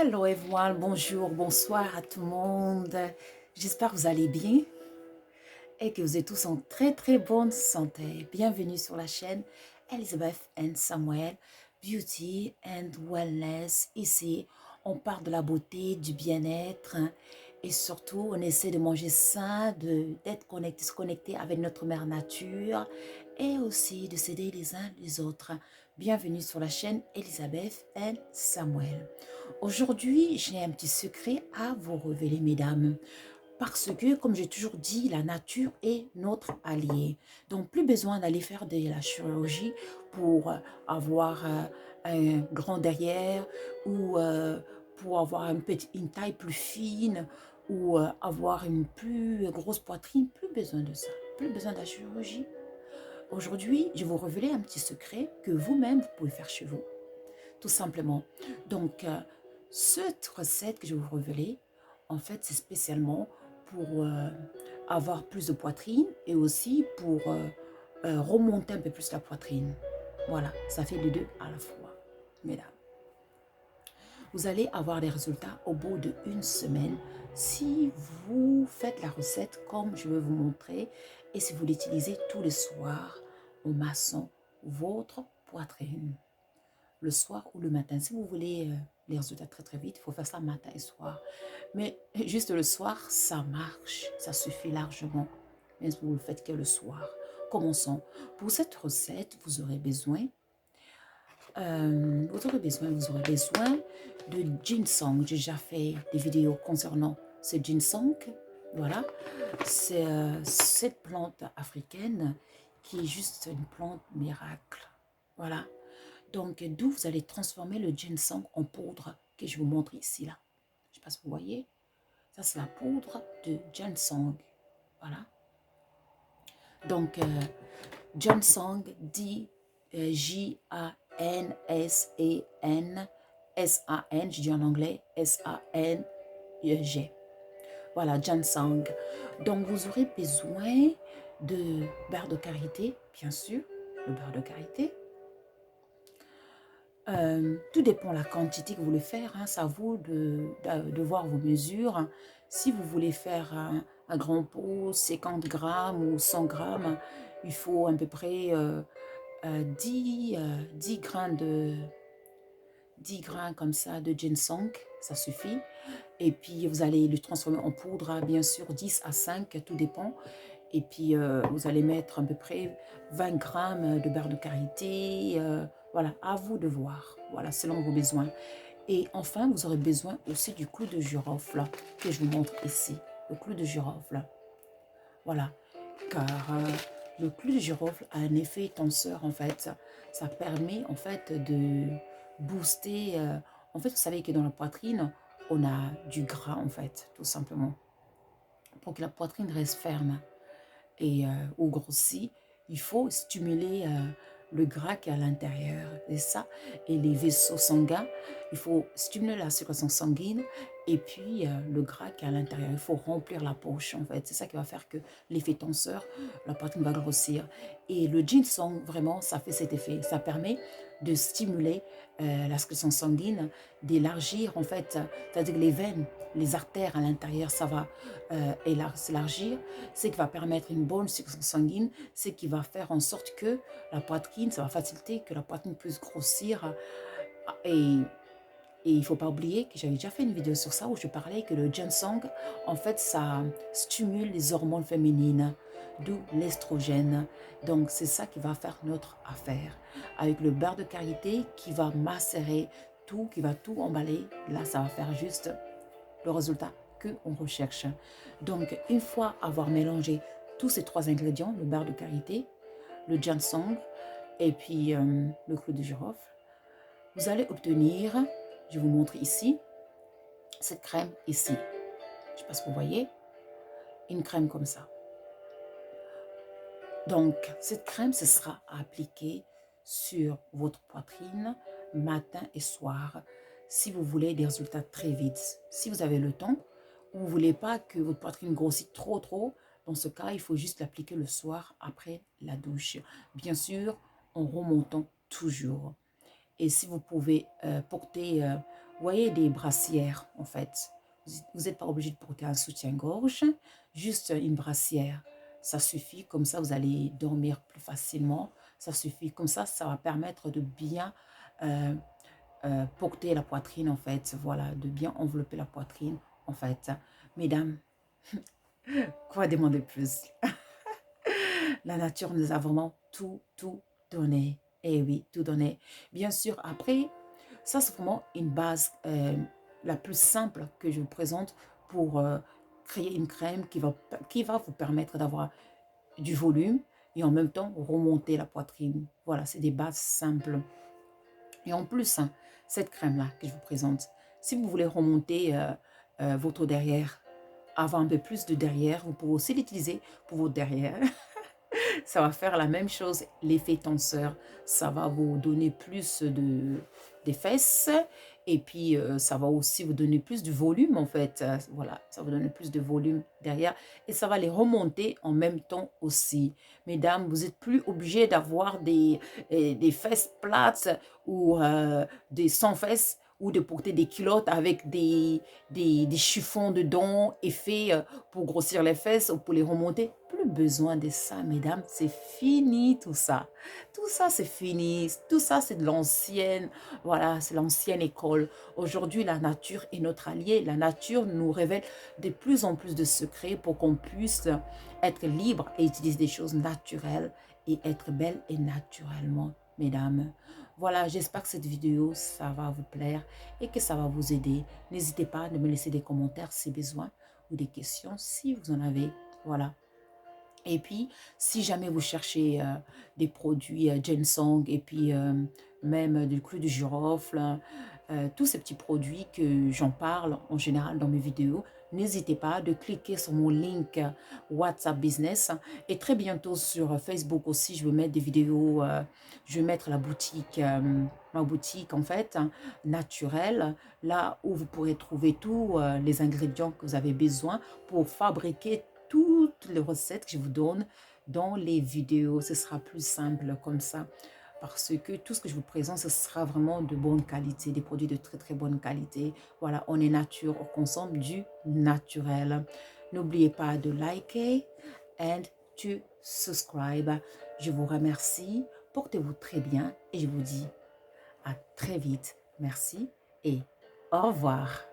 Hello everyone, bonjour, bonsoir à tout le monde. J'espère que vous allez bien et que vous êtes tous en très bonne santé. Bienvenue sur la chaîne Elizabeth and Samuel, Beauty and Wellness. Ici, on parle de la beauté, du bien-être et surtout, on essaie de manger sain, d'être connecté, se connecter avec notre mère nature et aussi de s'aider les uns les autres. Bienvenue sur la chaîne Elizabeth and Samuel. Aujourd'hui, j'ai un petit secret à vous révéler, mesdames. Parce que, comme j'ai toujours dit, la nature est notre allié. Donc, plus besoin d'aller faire de la chirurgie pour avoir un grand derrière ou pour avoir une taille plus fine ou avoir une plus grosse poitrine. Plus besoin de ça. Plus besoin de la chirurgie. Aujourd'hui, je vais vous révéler un petit secret que vous-même, vous pouvez faire chez vous. Tout simplement. Donc, cette recette que je vais vous révéler, en fait, c'est spécialement pour avoir plus de poitrine et aussi pour remonter un peu plus la poitrine. Voilà, ça fait les deux à la fois, mesdames. Vous allez avoir des résultats au bout d'une semaine si vous faites la recette comme je vais vous montrer et si vous l'utilisez tous les soirs en massant votre poitrine le soir ou le matin. Si vous voulez les résultats très vite, il faut faire ça matin et soir. Mais juste le soir, ça marche, ça suffit largement. Même si vous le faites que le soir. Commençons. Pour cette recette, vous aurez besoin de ginseng. J'ai déjà fait des vidéos concernant ce ginseng. Voilà, c'est cette plante africaine qui est juste une plante miracle. Voilà. Donc, d'où vous allez transformer le ginseng en poudre que je vous montre ici, là. Je ne sais pas si vous voyez. Ça, c'est la poudre de ginseng. Voilà. Donc, ginseng dit J-A-N-S-E-N, S-A-N, je dis en anglais, S-A-N-G. Voilà, ginseng. Donc, vous aurez besoin de beurre de karité, bien sûr, le beurre de karité. Tout dépend de la quantité que vous voulez faire. Hein, ça vaut de voir vos mesures. Si vous voulez faire un grand pot, 50 grammes ou 100 grammes, il faut à peu près 10 grains 10 grains comme ça de ginseng, ça suffit. Et puis, vous allez le transformer en poudre, bien sûr, 10 à 5, tout dépend. Et puis, vous allez mettre à peu près 20 grammes de beurre de karité. Voilà, à vous de voir. Voilà, selon vos besoins. Et enfin, vous aurez besoin aussi du clou de girofle que je vous montre ici. Le clou de girofle. Voilà, car le clou de girofle a un effet tenseur, en fait. Ça permet, en fait, de booster. En fait, vous savez que dans la poitrine, on a du gras, en fait, tout simplement. Pour que la poitrine reste ferme et ou grossit, il faut stimuler le gras qui est à l'intérieur. Et ça, et les vaisseaux sanguins, il faut stimuler la circulation sanguine et puis le gras qui est à l'intérieur. Il faut remplir la poche, en fait. C'est ça qui va faire que l'effet tenseur, la poitrine va grossir. Et le ginseng, vraiment, ça fait cet effet. Ça permet de stimuler la circulation sanguine, d'élargir, en fait, c'est-à-dire que les veines, les artères à l'intérieur, ça va s'élargir, ce qui va permettre une bonne circulation sanguine, ce qui va faire en sorte que la poitrine, ça va faciliter que la poitrine puisse grossir. Et il ne faut pas oublier que j'avais déjà fait une vidéo sur ça où je parlais que le ginseng, en fait, ça stimule les hormones féminines, d'où l'estrogène. Donc, c'est ça qui va faire notre affaire. Avec le beurre de karité qui va macérer tout, qui va tout emballer, là, ça va faire juste le résultat qu'on recherche. Donc, une fois avoir mélangé tous ces trois ingrédients, le beurre de karité, le ginseng et puis le clou de girofle, vous allez obtenir, je vous montre ici, cette crème ici. Je ne sais pas si vous voyez, une crème comme ça. Donc, cette crème, ce sera appliquée sur votre poitrine matin et soir si vous voulez des résultats très vite. Si vous avez le temps ou vous ne voulez pas que votre poitrine grossisse trop, dans ce cas, il faut juste l'appliquer le soir après la douche. Bien sûr, en remontant toujours. Et si vous pouvez porter Vous voyez des brassières, en fait. Vous n'êtes pas obligé de porter un soutien-gorge, juste une brassière. Ça suffit, comme ça, vous allez dormir plus facilement. Ça suffit, comme ça va permettre de bien euh, porter la poitrine, en fait. Voilà, de bien envelopper la poitrine, en fait. Mesdames, quoi demander plus? La nature nous a vraiment tout donné. Eh oui, tout donné. Bien sûr, après, ça c'est vraiment une base la plus simple que je vous présente pour créer une crème qui va vous permettre d'avoir du volume et en même temps remonter la poitrine. Voilà, c'est des bases simples. Et en plus, hein, cette crème-là que je vous présente, si vous voulez remonter votre derrière, avoir un peu plus de derrière, vous pouvez aussi l'utiliser pour votre derrière. Ça va faire la même chose, l'effet tenseur. Ça va vous donner plus des fesses et puis ça va aussi vous donner plus de volume en fait. Voilà, ça va vous donner plus de volume derrière et ça va les remonter en même temps aussi. Mesdames, vous n'êtes plus obligés d'avoir des fesses plates ou des sans fesses ou de porter des culottes avec des chiffons dedans et fait pour grossir les fesses ou pour les remonter. Plus besoin de ça, mesdames. C'est fini tout ça. Tout ça, c'est fini. Tout ça, c'est de l'ancienne. Voilà, c'est l'ancienne école. Aujourd'hui, la nature est notre allié. La nature nous révèle de plus en plus de secrets pour qu'on puisse être libre et utiliser des choses naturelles et être belle et naturellement, mesdames. Voilà, j'espère que cette vidéo, ça va vous plaire et que ça va vous aider. N'hésitez pas à me laisser des commentaires si besoin ou des questions si vous en avez. Voilà. Et puis, si jamais vous cherchez des produits ginseng et puis même du clou de girofle, tous ces petits produits que j'en parle en général dans mes vidéos, n'hésitez pas de cliquer sur mon link WhatsApp Business. Et très bientôt sur Facebook aussi, je vais mettre des vidéos, je vais mettre la boutique, ma boutique en fait, hein, naturelle, là où vous pourrez trouver tous les ingrédients que vous avez besoin pour fabriquer toutes les recettes que je vous donne dans les vidéos. Ce sera plus simple comme ça parce que tout ce que je vous présente, ce sera vraiment de bonne qualité, des produits de très bonne qualité. Voilà, on est nature, on consomme du naturel. N'oubliez pas de liker and to subscribe. Je vous remercie, portez-vous très bien et je vous dis à très vite. Merci et au revoir.